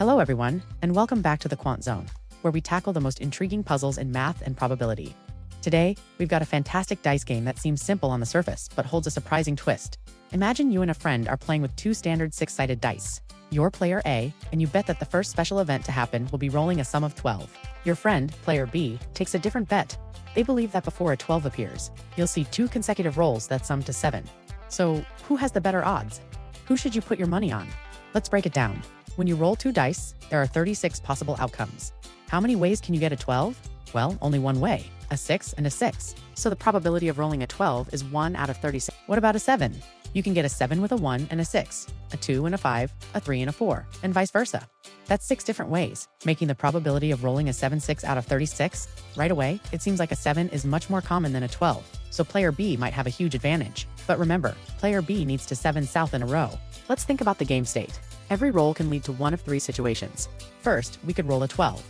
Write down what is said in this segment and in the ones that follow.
Hello everyone, and welcome back to the Quant Zone, where we tackle the most intriguing puzzles in math and probability. Today, we've got a fantastic dice game that seems simple on the surface, but holds a surprising twist. Imagine you and a friend are playing with two standard six-sided dice. You're player A, and you bet that the first special event to happen will be rolling a sum of 12. Your friend, player B, takes a different bet. They believe that before a 12 appears, you'll see two consecutive rolls that sum to 7. So, who has the better odds? Who should you put your money on? Let's break it down. When you roll two dice, there are 36 possible outcomes. How many ways can you get a 12? Well, only one way, a 6 and a 6. So the probability of rolling a 12 is 1 out of 36. What about a 7? You can get a 7 with a 1 and a 6, a 2 and a 5, a 3 and a 4, and vice versa. That's 6 different ways, making the probability of rolling a 7 6 out of 36. Right away, it seems like a 7 is much more common than a 12, so player B might have a huge advantage. But remember, player B needs to 7 south in a row. Let's think about the game state. Every roll can lead to one of three situations. First, we could roll a 12.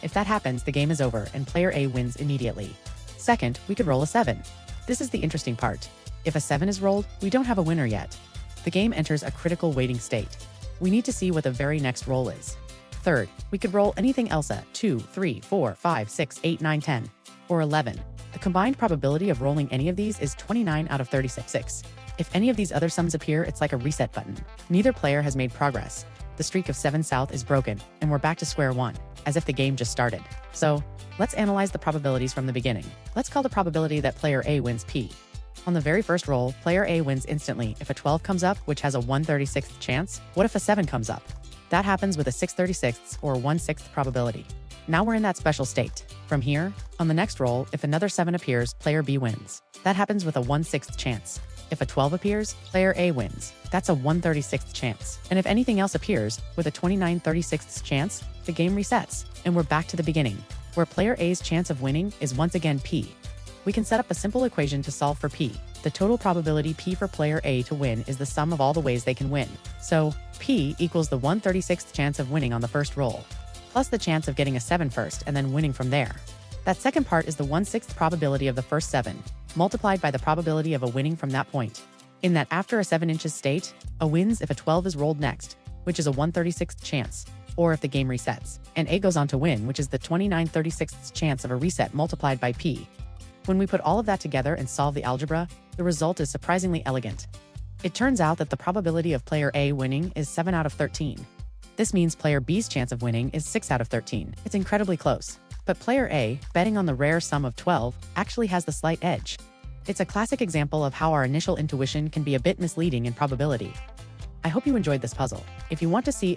If that happens, the game is over and player A wins immediately. Second, we could roll a 7. This is the interesting part. If a 7 is rolled, we don't have a winner yet. The game enters a critical waiting state. We need to see what the very next roll is. Third, we could roll anything else at 2, 3, 4, 5, 6, 8, 9, 10, or 11. The combined probability of rolling any of these is 29 out of 36. If any of these other sums appear, it's like a reset button. Neither player has made progress. The streak of 7 south is broken, and we're back to square one, as if the game just started. So, let's analyze the probabilities from the beginning. Let's call the probability that player A wins P. On the very first roll, player A wins instantly if a 12 comes up, which has a 1/36th chance. What if a 7 comes up? That happens with a 6/36 or 1/6 probability. Now we're in that special state. From here, on the next roll, if another 7 appears, player B wins. That happens with a 1/6 chance. If a 12 appears, player A wins. That's a 1/36th chance. And if anything else appears, with a 29/36th chance, the game resets, and we're back to the beginning, where player A's chance of winning is once again P. We can set up a simple equation to solve for P. The total probability P for player A to win is the sum of all the ways they can win. So, P equals the 1/36th chance of winning on the first roll, plus the chance of getting a 7 first and then winning from there. That second part is the 1/6th probability of the first 7, multiplied by the probability of a winning from that point. In that after a 7 inches state, a wins if a 12 is rolled next, which is a 1/36th chance, or if the game resets, and A goes on to win, which is the 29/36th chance of a reset multiplied by P. When we put all of that together and solve the algebra, the result is surprisingly elegant. It turns out that the probability of player A winning is 7 out of 13. This means player B's chance of winning is 6 out of 13. It's incredibly close. But player A, betting on the rare sum of 12, actually has the slight edge. It's a classic example of how our initial intuition can be a bit misleading in probability. I hope you enjoyed this puzzle. If you want to see